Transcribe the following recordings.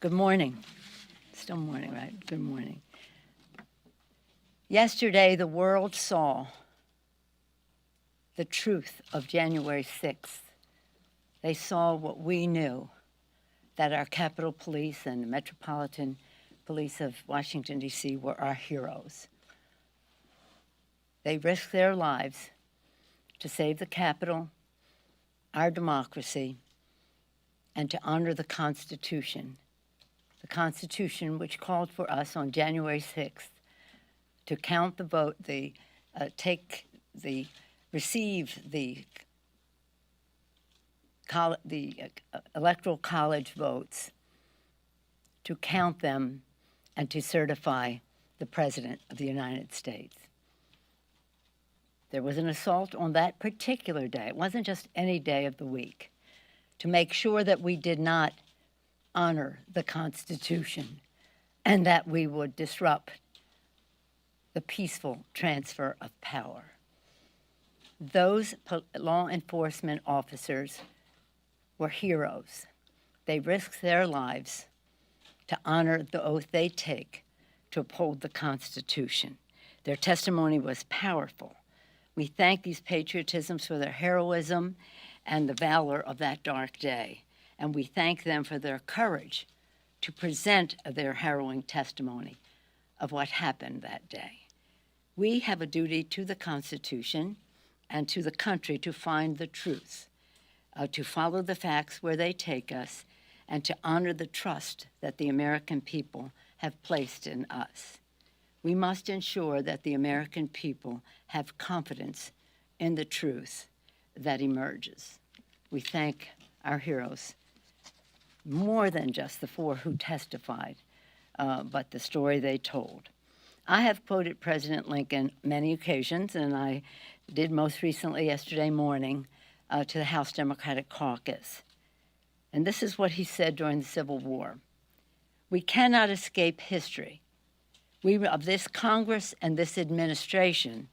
Good morning. Still morning, right? Good morning. Yesterday, the world saw the truth of January 6th. They saw what we knew, that our Capitol Police and the Metropolitan Police of Washington, D.C. were our heroes. They risked their lives to save the Capitol, our democracy, and to honor the Constitution which called for us on January 6th to count the vote, receive the Electoral College votes, to count them, and to certify the President of the United States. There was an assault on that particular day. It wasn't just any day of the week, to make sure that we did not honor the Constitution and that we would disrupt the peaceful transfer of power. Those law enforcement officers were heroes. They risked their lives to honor the oath they take to uphold the Constitution. Their testimony was powerful. We thank these patriotisms for their heroism and the valor of that dark day. And we thank them for their courage to present their harrowing testimony of what happened that day. We have a duty to the Constitution and to the country to find the truth, to follow the facts where they take us, and to honor the trust that the American people have placed in us. We must ensure that the American people have confidence in the truth that emerges. We thank our heroes, more than just the four who testified, but the story they told. I have quoted President Lincoln many occasions, and I did most recently yesterday morning to the House Democratic Caucus. And this is what he said during the Civil War. We cannot escape history. We of this Congress and this administration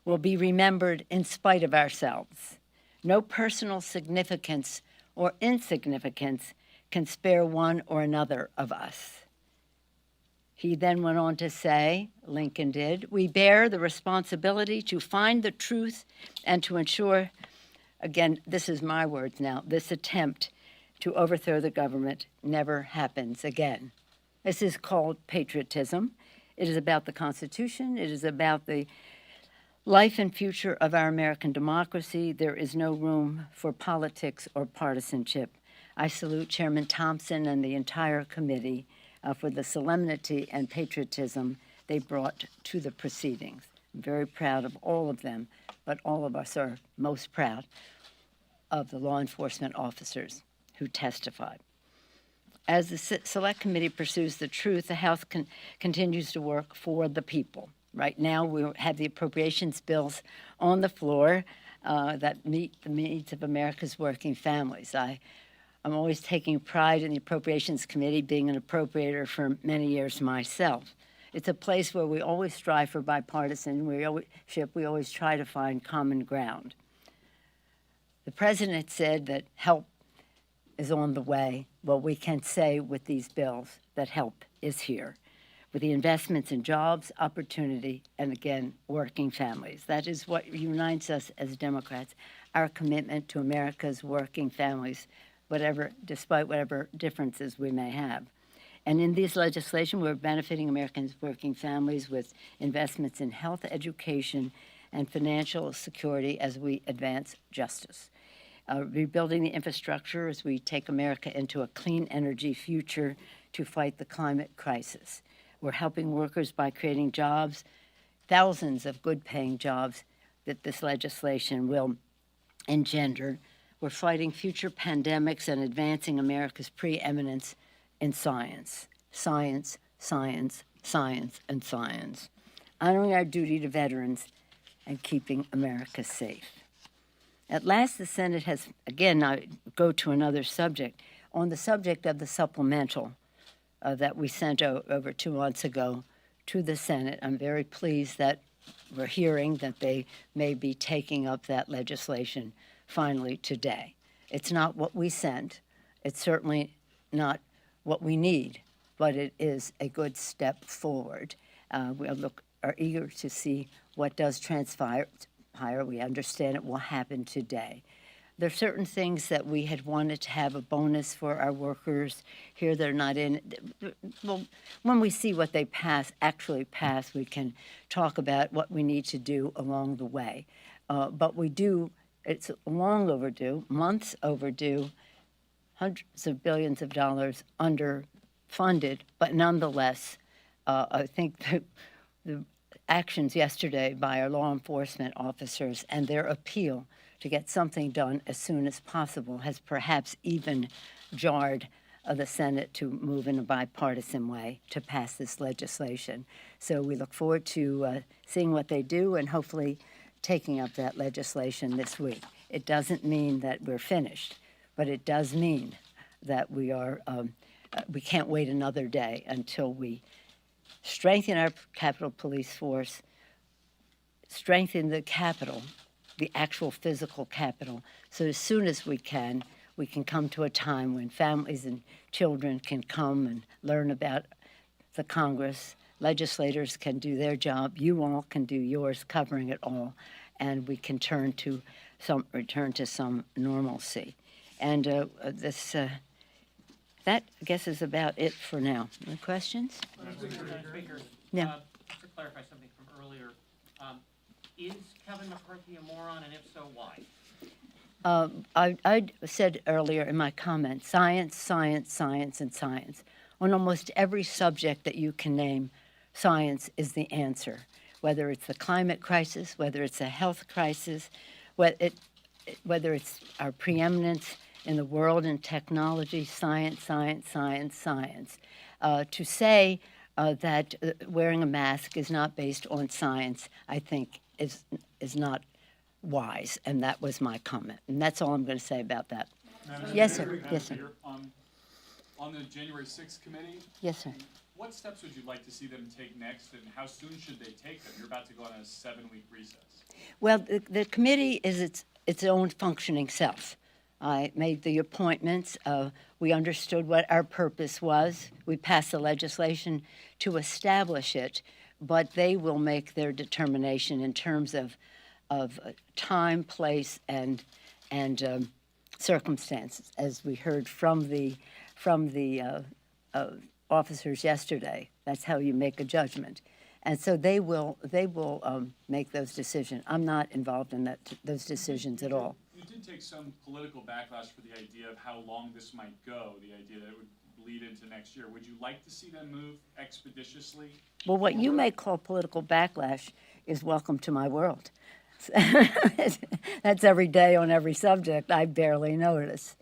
will be remembered in spite of ourselves. No personal significance or insignificance can spare one or another of us. He then went on to say, Lincoln did, we bear the responsibility to find the truth and to ensure, again, this is my words now, this attempt to overthrow the government never happens again. This is called patriotism. It is about the Constitution. It is about the life and future of our American democracy. There is no room for politics or partisanship. I salute Chairman Thompson and the entire committee for the solemnity and patriotism they brought to the proceedings. I'm very proud of all of them, but all of us are most proud of the law enforcement officers who testified. As the Select Committee pursues the truth, the House continues to work for the people. Right now, we have the appropriations bills on the floor that meet the needs of America's working families. I'm always taking pride in the Appropriations Committee, being an appropriator for many years myself. It's a place where we always strive for bipartisanship. We always try to find common ground. The President said that help is on the way. Well, we can say with these bills that help is here, with the investments in jobs, opportunity, and again, working families. That is what unites us as Democrats, our commitment to America's working families, despite whatever differences we may have. And in this legislation, we're benefiting Americans' working families with investments in health, education, and financial security as we advance justice. Rebuilding the infrastructure as we take America into a clean energy future to fight the climate crisis. We're helping workers by creating jobs, thousands of good-paying jobs that this legislation will engender. We're fighting future pandemics and advancing America's preeminence in science. Science, science, science, and science. Honoring our duty to veterans and keeping America safe. At last, the Senate has, again, I go to another subject, on the subject of the supplemental that we sent over 2 months ago to the Senate. I'm very pleased that we're hearing that they may be taking up that legislation finally today. It's not what we sent. It's certainly not what we need, but it is a good step forward. We are eager to see what does transpire. We understand it will happen today. There are certain things that we had wanted to have a bonus for our workers. Here they're not in. Well, when we see what they actually pass, we can talk about what we need to do along the way. But we do, it's long overdue, months overdue, hundreds of billions of dollars underfunded, but nonetheless, I think the actions yesterday by our law enforcement officers and their appeal to get something done as soon as possible has perhaps even jarred the Senate to move in a bipartisan way to pass this legislation. So we look forward to seeing what they do and hopefully taking up that legislation this week. It doesn't mean that we're finished, but it does mean that we can't wait another day until we strengthen our Capitol Police force, strengthen the Capitol, the actual physical Capitol, so as soon as we can come to a time when families and children can come and learn about the Congress. Legislators can do their job. You all can do yours, covering it all, and we can return to some normalcy. And that, I guess, is about it for now. Any questions? Speaker, No. just to clarify something from earlier, is Kevin McCarthy a moron, and if so, why? I said earlier in my comments, science, science, science, and science. On almost every subject that you can name, science is the answer, whether it's the climate crisis, whether it's a health crisis, whether it's our preeminence in the world in technology, science, science, science, science. To say that wearing a mask is not based on science, I think is not wise, and that was my comment. And that's all I'm going to say about that. Yes, sir. Yes, sir. On the January 6th committee, Yes, sir. what steps would you like to see them take next, and how soon should they take them? You're about to go on a 7-week recess. Well, the committee is its own functioning self. I made the appointments. We understood what our purpose was. We passed the legislation to establish it, but they will make their determination in terms of time, place, and circumstances, as we heard from the officers yesterday. That's how you make a judgment, and so they will make those decisions. I'm not involved in those decisions at all. You did take some political backlash for the idea of how long this might go, the idea that it would bleed into next year. Would you like to see them move expeditiously? Well, what you may call political backlash is welcome to my world. That's every day on every subject. I barely notice.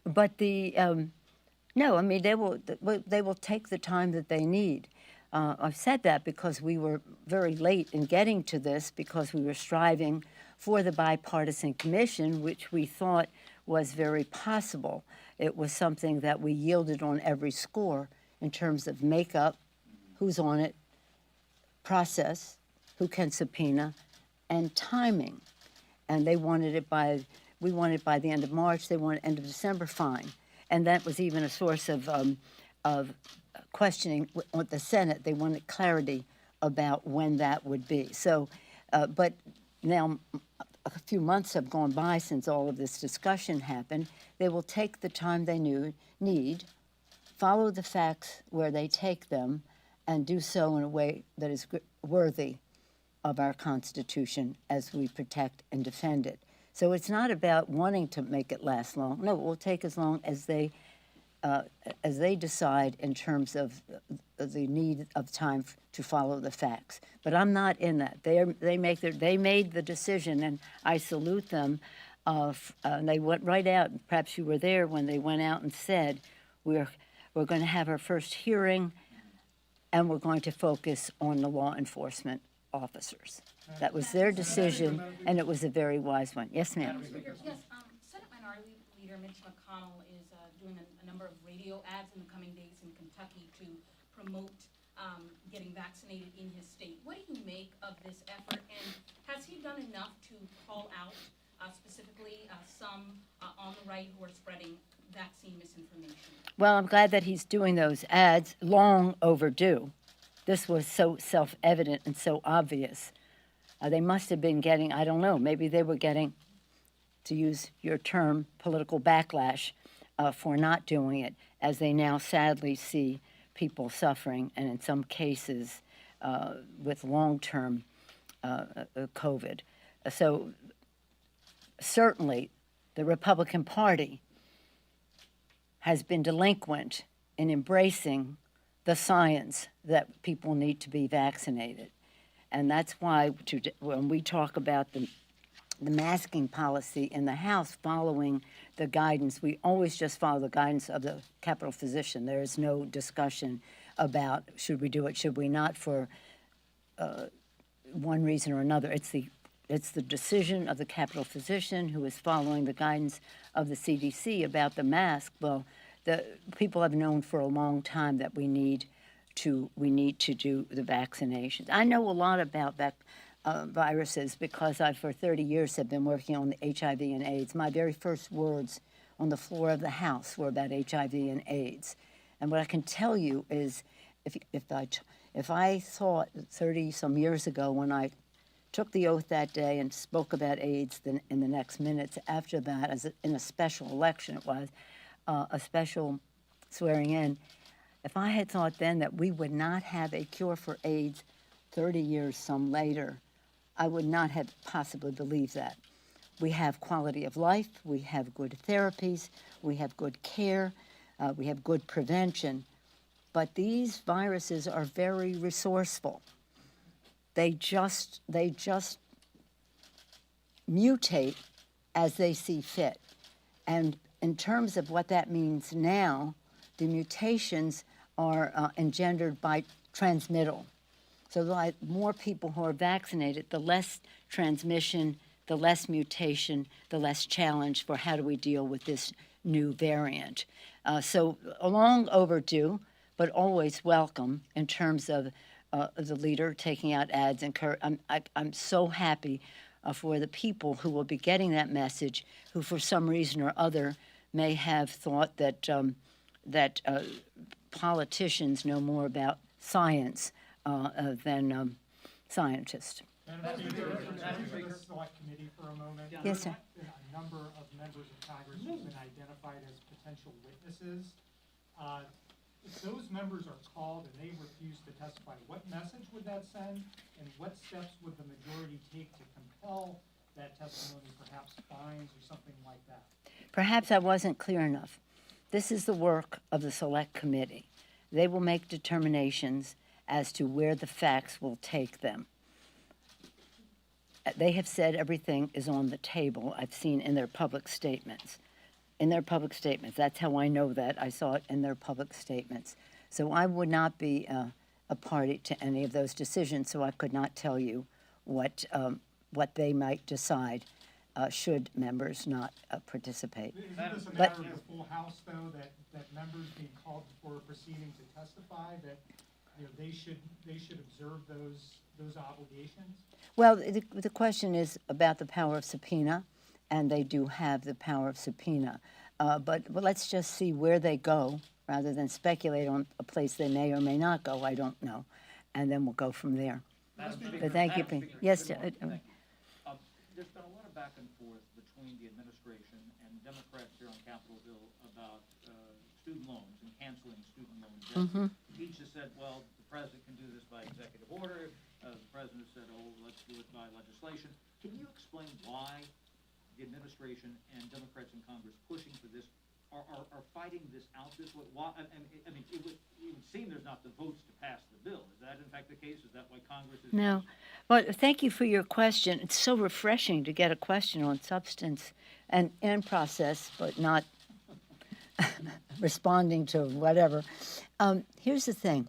But no, I mean, they will take the time that they need. I've said that because we were very late in getting to this, because we were striving for the bipartisan commission, which we thought was very possible. It was something that we yielded on every score in terms of makeup, who's on it, process, who can subpoena, and timing. And they wanted it we wanted it by the end of March, they wanted end of December, fine. And that was even a source of questioning with the Senate. They wanted clarity about when that would be. So, but now a few months have gone by since all of this discussion happened. They will take the time they need, follow the facts where they take them, and do so in a way that is worthy of our Constitution as we protect and defend it. So it's not about wanting to make it last long. No, it will take as long as they decide in terms of the need of time to follow the facts. But I'm not in that. They made the decision, and I salute them. And they went right out. Perhaps you were there when they went out and said, we're going to have our first hearing, and we're going to focus on the law enforcement officers. That was their decision, and it was a very wise one. Yes, ma'am. Yes, Senate Minority Leader Mitch McConnell is doing a number of radio ads in the coming days in Kentucky to promote getting vaccinated in his state. What do you make of this effort, and has he done enough to call out specifically some on the right who are spreading vaccine misinformation? Well, I'm glad that he's doing those ads, long overdue. This was so self-evident and so obvious. They must have been getting, I don't know, maybe they were getting, to use your term, political backlash for not doing it, as they now sadly see people suffering, and in some cases with long-term COVID. So certainly the Republican Party has been delinquent in embracing the science that people need to be vaccinated. And that's why when we talk about the masking policy in the House following the guidance, we always just follow the guidance of the Capitol physician. There is no discussion about should we do it, should we not, for one reason or another. It's the decision of the Capitol physician who is following the guidance of the CDC about the mask. Well, the people have known for a long time that we need to do the vaccinations. I know a lot about viruses because I, for 30 years, have been working on the HIV and AIDS. My very first words on the floor of the House were about HIV and AIDS. And what I can tell you is, if I thought 30-some years ago when I took the oath that day and spoke about AIDS, then in the next minutes after that, in a special election, it was a special swearing in. If I had thought then that we would not have a cure for AIDS 30 years some later, I would not have possibly believed that. We have quality of life, we have good therapies, we have good care, we have good prevention, but these viruses are very resourceful. They just mutate as they see fit. And in terms of what that means now, the mutations are engendered by transmittal. So the more people who are vaccinated, the less transmission, the less mutation, the less challenge for how do we deal with this new variant. So long overdue, but always welcome in terms of the leader taking out ads. I'm so happy for the people who will be getting that message, who for some reason or other may have thought that politicians know more about science than scientists. Madam Speaker, the select committee for a moment. Yes, sir. There have been a number of members of Congress who've been identified as potential witnesses. If those members are called and they refuse to testify, what message would that send? And what steps would the majority take to compel that testimony, perhaps fines or something like that? Perhaps I wasn't clear enough. This is the work of the select committee. They will make determinations as to where the facts will take them. They have said everything is on the table. I've seen in their public statements. That's how I know that. I saw it in their public statements. So I would not be a party to any of those decisions, so I could not tell you what they might decide should members not participate. Isn't this a matter of the full House, though, that members being called before a proceeding to testify, that they should observe those obligations? Well, the question is about the power of subpoena, and they do have the power of subpoena. But let's just see where they go, rather than speculate on a place they may or may not go. I don't know. And then we'll go from there. But thank you. Yes, There's been a lot of back and forth between the administration and Democrats here on Capitol Hill about student loans and canceling student loan debt. Each has said, well, the president can do this by executive order. The president said, oh, let's do it by legislation. Can you explain why the administration and Democrats in Congress pushing for this are fighting this out this way? Why, I mean, it would seem there's not the votes to pass the bill. Is that in fact the case? Is that why Congress is? No. Well, thank you for your question. It's so refreshing to get a question on substance and process, but not responding to whatever. Here's the thing.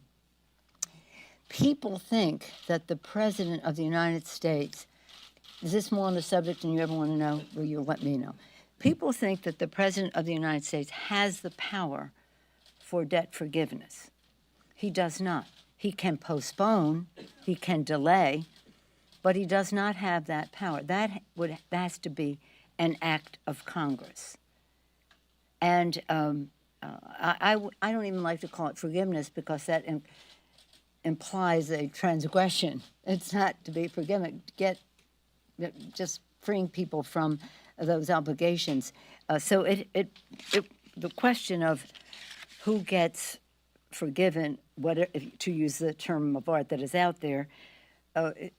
People think that the President of the United States, is this more on the subject and you ever want to know? Well, you'll let me know. People think that the President of the United States has the power for debt forgiveness. He does not. He can postpone, he can delay, but he does not have that power. That has to be an act of Congress. And I don't even like to call it forgiveness because that implies a transgression. It's not to be forgiven. Just freeing people from those obligations. So the question of who gets forgiven, to use the term of art that is out there,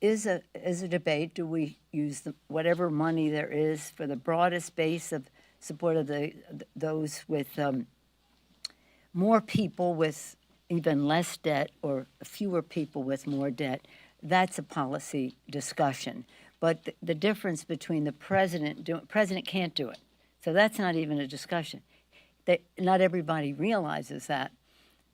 is a debate. Do we use whatever money there is for the broadest base of support of those with more people with even less debt or fewer people with more debt? That's a policy discussion. But the difference between the president can't do it. So that's not even a discussion. Not everybody realizes that,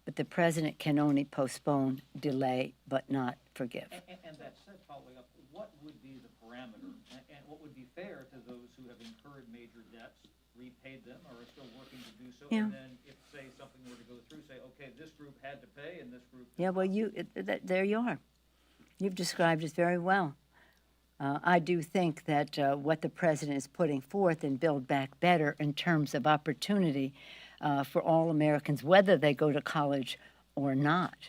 but the president can only postpone, delay, but not forgive. And that said, following up, what would be the parameter, and what would be fair to those who have incurred major debts, repaid them, or are still working to do so? Yeah. And then if, say, something were to go through, say, okay, this group had to pay and this group did Yeah, well, not. there you are. You've described it very well. I do think that what the president is putting forth in Build Back Better in terms of opportunity for all Americans, whether they go to college or not,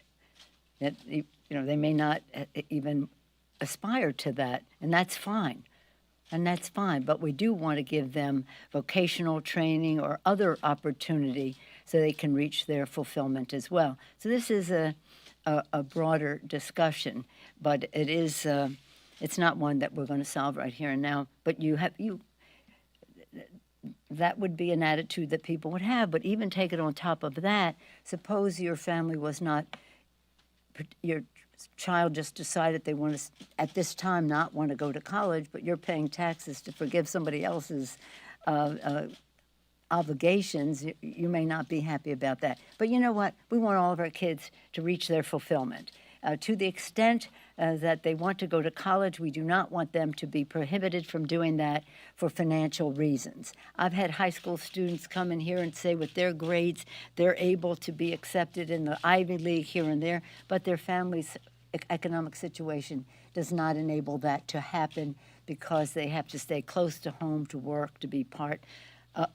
that they may not even aspire to that, and that's fine. And that's fine, but we do want to give them vocational training or other opportunity so they can reach their fulfillment as well. So this is a broader discussion, but it is it's not one that we're going to solve right here and now. But that would be an attitude that people would have. But even take it on top of that, suppose your family was not, your child just decided they want to, at this time, not want to go to college, but you're paying taxes to forgive somebody else's obligations. You may not be happy about that. But you know what? We want all of our kids to reach their fulfillment. To the extent that they want to go to college, we do not want them to be prohibited from doing that for financial reasons. I've had high school students come in here and say with their grades, they're able to be accepted in the Ivy League here and there, but their family's economic situation does not enable that to happen because they have to stay close to home to work, to be part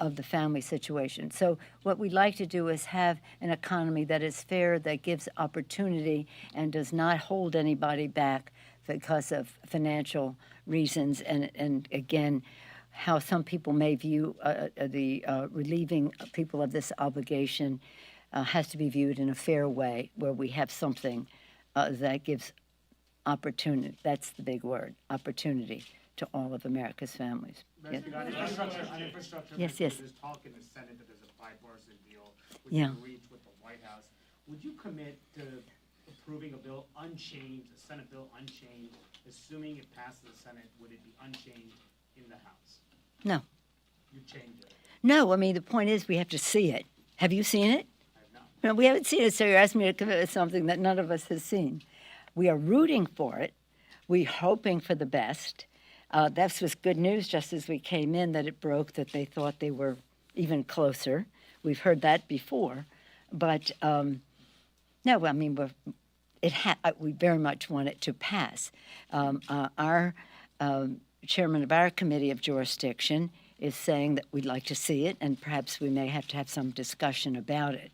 of the family situation. So what we'd like to do is have an economy that is fair, that gives opportunity, and does not hold anybody back because of financial reasons. And again, how some people may view the relieving people of this obligation has to be viewed in a fair way, where we have something that gives opportunity. That's the big word, opportunity, to all of America's families. Yes. On infrastructure, Yes. There's talk in the Senate that there's a bipartisan deal which Yeah. you reach with the White House. Would you commit to approving a bill unchanged, a Senate bill unchanged, assuming it passes the Senate, would it be unchanged in the House? No. You change it. No, I mean, the point is we have to see it. Have you seen it? I have not. No, we haven't seen it, so you're asking me to commit to something that none of us has seen. We are rooting for it. We're hoping for the best. That was good news just as we came in, that it broke, that they thought they were even closer. We've heard that before. But no, I mean, we very much want it to pass. Our chairman of our committee of jurisdiction is saying that we'd like to see it, and perhaps we may have to have some discussion about it.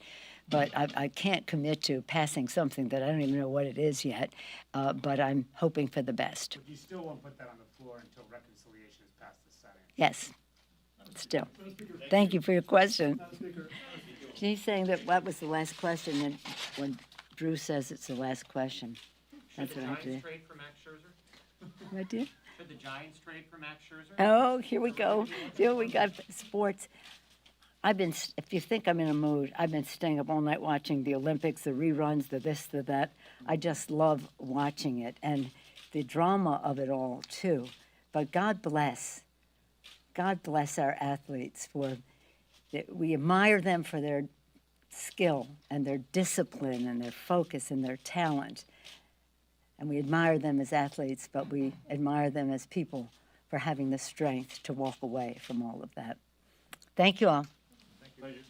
But I can't commit to passing something that I don't even know what it is yet, but I'm hoping for the best. But you still won't put that on the floor until reconciliation is passed the Senate? Yes, still. Thank you for your question. She's saying that was the last question, and when Drew says it's the last question, that's Should what I the have to do. Giants trade for Max Scherzer? What, dear? Should the Giants trade for Max Scherzer? Oh, here we go. Here we got sports. If you think I'm in a mood, I've been staying up all night watching the Olympics, the reruns, the this, the that. I just love watching it, and the drama of it all, too. But God bless our athletes we admire them for their skill and their discipline and their focus and their talent. And we admire them as athletes, but we admire them as people for having the strength to walk away from all of that. Thank you all. Thank you.